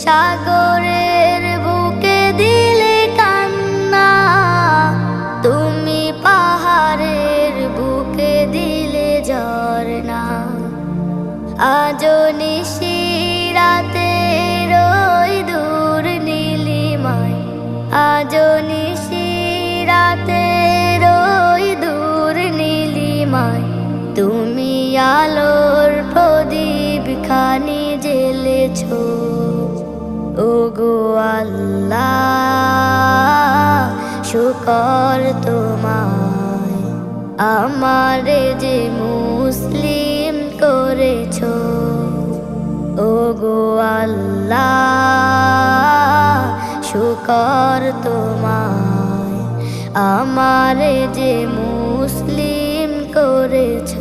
সাগরের বুকে দিলে কান্না, তুমি পাহাড়ের বুকে দিলে ঝরনা। আজও নিশিরাতে রই দূর নীলিমায়, আজও নিশিরাতে রই দূর নীলিমায়, তুমি আলোর প্রদীপ খানি জ্বেলেছ। ওগো আল্লাহ শুকর তোমায়, আমারে যে মুসলিম করেছ। ওগো আল্লাহ শুকর তোমায়, আমারে যে মুসলিম করেছ।